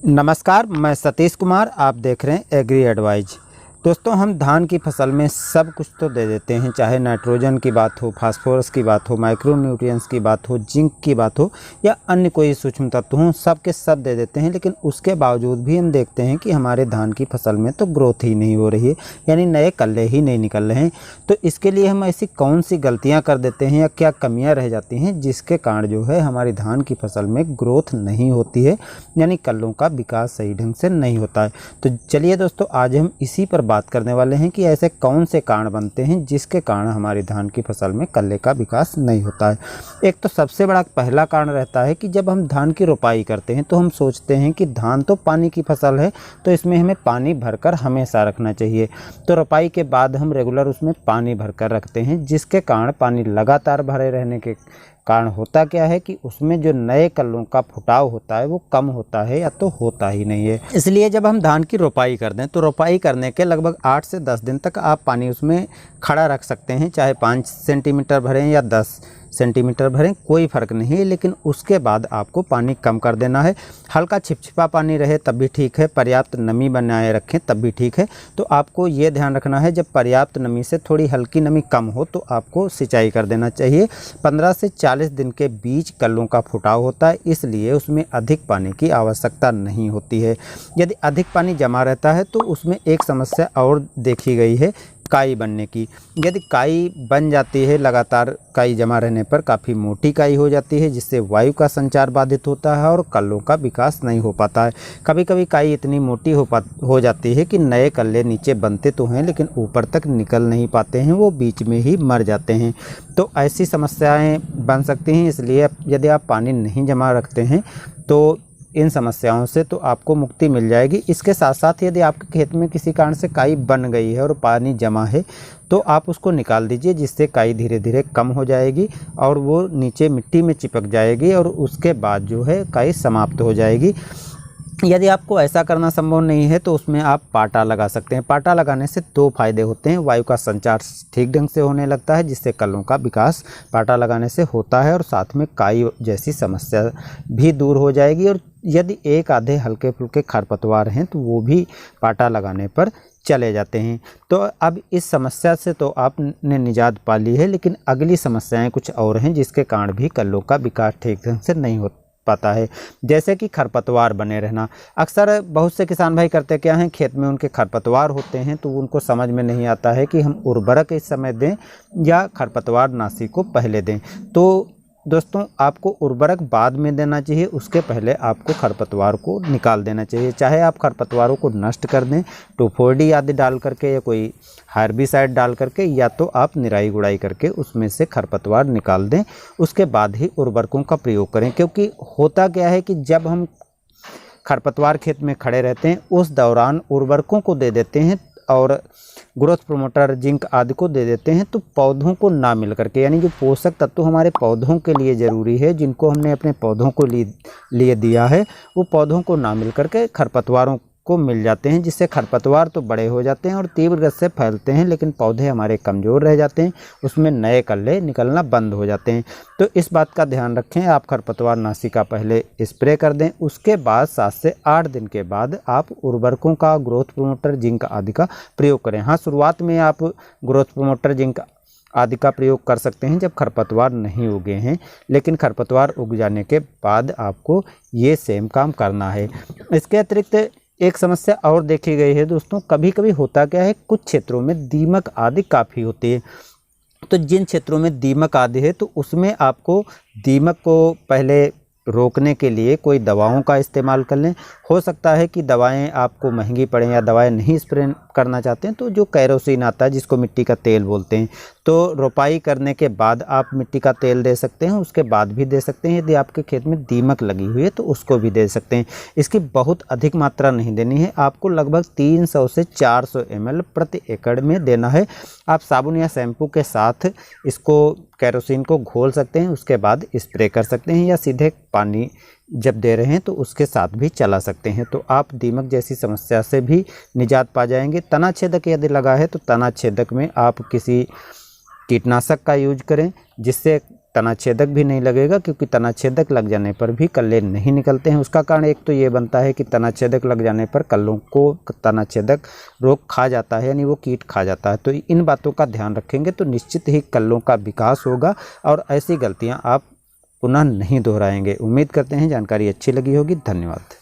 नमस्कार, मैं सतीश कुमार। आप देख रहे हैं एग्री एडवाइज। दोस्तों, हम धान की फसल में सब कुछ तो दे देते हैं, चाहे नाइट्रोजन की बात हो, फास्फोरस की बात हो, माइक्रो न्यूट्रिएंट्स की बात हो, जिंक की बात हो या अन्य कोई सूक्ष्म तत्व हों, सब के सब दे देते हैं। लेकिन उसके बावजूद भी हम देखते हैं कि हमारे धान की फसल में तो ग्रोथ ही नहीं हो रही है, यानी नए कल्ले ही नहीं निकल रहे हैं। तो इसके लिए हम ऐसी कौन सी गलतियाँ कर देते हैं या क्या कमियाँ रह जाती हैं जिसके कारण जो है हमारी धान की फसल में ग्रोथ नहीं होती है, यानी कल्लों का विकास सही ढंग से नहीं होता है। तो चलिए दोस्तों, आज हम इसी पर बात करने वाले हैं कि ऐसे कौन से कारण बनते हैं जिसके कारण हमारी धान की फसल में कल्ले का विकास नहीं होता है। एक तो सबसे बड़ा पहला कारण रहता है कि जब हम धान की रोपाई करते हैं तो हम सोचते हैं कि धान तो पानी की फसल है, तो इसमें हमें पानी भरकर हमेशा रखना चाहिए। तो रोपाई के बाद हम रेगुलर उसमें पानी भरकर रखते हैं, जिसके कारण पानी लगातार भरे रहने के कारण होता क्या है कि उसमें जो नए कल्लों का फुटाव होता है वो कम होता है या तो होता ही नहीं है। इसलिए जब हम धान की रोपाई कर दें तो रोपाई करने के लगभग 8 से 10 दिन तक आप पानी उसमें खड़ा रख सकते हैं, चाहे 5 सेंटीमीटर भरें या 10 सेंटीमीटर भरें, कोई फ़र्क नहीं है। लेकिन उसके बाद आपको पानी कम कर देना है। हल्का छिपछिपा पानी रहे तब भी ठीक है, पर्याप्त नमी बनाए रखें तब भी ठीक है। तो आपको ये ध्यान रखना है, जब पर्याप्त नमी से थोड़ी हल्की नमी कम हो तो आपको सिंचाई कर देना चाहिए। 15 से 40 दिन के बीच कल्लों का फुटाव होता है, इसलिए उसमें अधिक पानी की आवश्यकता नहीं होती है। यदि अधिक पानी जमा रहता है तो उसमें एक समस्या और देखी गई है, काई बनने की। यदि काई बन जाती है, लगातार काई जमा रहने पर काफ़ी मोटी काई हो जाती है, जिससे वायु का संचार बाधित होता है और कल्लों का विकास नहीं हो पाता है। कभी कभी काई इतनी मोटी हो जाती है कि नए कल्ले नीचे बनते तो हैं लेकिन ऊपर तक निकल नहीं पाते हैं, वो बीच में ही मर जाते हैं। तो ऐसी समस्याएं बन सकती हैं। इसलिए यदि आप पानी नहीं जमा रखते हैं तो इन समस्याओं से तो आपको मुक्ति मिल जाएगी। इसके साथ साथ यदि आपके खेत में किसी कारण से काई बन गई है और पानी जमा है तो आप उसको निकाल दीजिए, जिससे काई धीरे धीरे कम हो जाएगी और वो नीचे मिट्टी में चिपक जाएगी और उसके बाद जो है काई समाप्त हो जाएगी। यदि आपको ऐसा करना संभव नहीं है तो उसमें आप पाटा लगा सकते हैं। पाटा लगाने से 2 फायदे होते हैं। वायु का संचार ठीक ढंग से होने लगता है, जिससे कल्लों का विकास पाटा लगाने से होता है, और साथ में काई जैसी समस्या भी दूर हो जाएगी। और यदि एक आधे हल्के फुल्के खरपतवार हैं तो वो भी पाटा लगाने पर चले जाते हैं। तो अब इस समस्या से तो आपने निजात पा ली है, लेकिन अगली समस्याएं कुछ और हैं जिसके कारण भी कल्लों का विकास ठीक ढंग से नहीं हो पाता है। जैसे कि खरपतवार बने रहना। अक्सर बहुत से किसान भाई करते क्या हैं, खेत में उनके खरपतवार होते हैं तो उनको समझ में नहीं आता है कि हम उर्वरक इस समय दें या खरपतवार नाशी को पहले दें। तो दोस्तों, आपको उर्वरक बाद में देना चाहिए, उसके पहले आपको खरपतवार को निकाल देना चाहिए। चाहे आप खरपतवारों को नष्ट कर दें 2,4-D आदि डाल करके या कोई हार्बिसाइड डाल करके, या तो आप निराई गुड़ाई करके उसमें से खरपतवार निकाल दें, उसके बाद ही उर्वरकों का प्रयोग करें। क्योंकि होता क्या है कि जब हम खरपतवार खेत में खड़े रहते हैं उस दौरान उर्वरकों को दे देते हैं और ग्रोथ प्रोमोटर, जिंक आदि को दे देते हैं, तो पौधों को ना मिल करके, यानी जो पोषक तत्व हमारे पौधों के लिए ज़रूरी है, जिनको हमने अपने पौधों को लिए दिया है, वो पौधों को ना मिल करके खरपतवारों को मिल जाते हैं, जिससे खरपतवार तो बड़े हो जाते हैं और तीव्र गति से फैलते हैं, लेकिन पौधे हमारे कमज़ोर रह जाते हैं, उसमें नए कल्ले निकलना बंद हो जाते हैं। तो इस बात का ध्यान रखें, आप खरपतवार नाशी का पहले स्प्रे कर दें, उसके बाद 7 से 8 दिन के बाद आप उर्वरकों का, ग्रोथ प्रोमोटर, जिंक आदि का प्रयोग करें। हाँ, शुरुआत में आप ग्रोथ प्रोमोटर, जिंक आदि का प्रयोग कर सकते हैं जब खरपतवार नहीं उगे हैं, लेकिन खरपतवार उग जाने के बाद आपको ये सेम काम करना है। इसके अतिरिक्त एक समस्या और देखी गई है दोस्तों, कभी कभी होता क्या है, कुछ क्षेत्रों में दीमक आदि काफ़ी होती है। तो जिन क्षेत्रों में दीमक आदि है तो उसमें आपको दीमक को पहले रोकने के लिए कोई दवाओं का इस्तेमाल कर लें। हो सकता है कि दवाएं आपको महंगी पड़ें या दवाएं नहीं स्प्रे करना चाहते हैं तो जो कैरोसिन आता है, जिसको मिट्टी का तेल बोलते हैं, तो रोपाई करने के बाद आप मिट्टी का तेल दे सकते हैं, उसके बाद भी दे सकते हैं। यदि आपके खेत में दीमक लगी हुई है तो उसको भी दे सकते हैं। इसकी बहुत अधिक मात्रा नहीं देनी है, आपको लगभग 300 से 400 ml प्रति एकड़ में देना है। आप साबुन या शैम्पू के साथ इसको, कैरोसिन को घोल सकते हैं, उसके बाद स्प्रे कर सकते हैं, या सीधे पानी जब दे रहे हैं तो उसके साथ भी चला सकते हैं। तो आप दीमक जैसी समस्या से भी निजात पा जाएंगे। तना छेदक यदि लगा है तो तना छेदक में आप किसी कीटनाशक का यूज करें, जिससे तनाछेदक भी नहीं लगेगा, क्योंकि तनाछेदक लग जाने पर भी कल्ले नहीं निकलते हैं। उसका कारण एक तो ये बनता है कि तनाछेदक लग जाने पर कल्लों को तनाछेदक रोग खा जाता है, यानी वो कीट खा जाता है। तो इन बातों का ध्यान रखेंगे तो निश्चित ही कल्लों का विकास होगा और ऐसी गलतियाँ आप पुनः नहीं दोहराएंगे। उम्मीद करते हैं जानकारी अच्छी लगी होगी। धन्यवाद।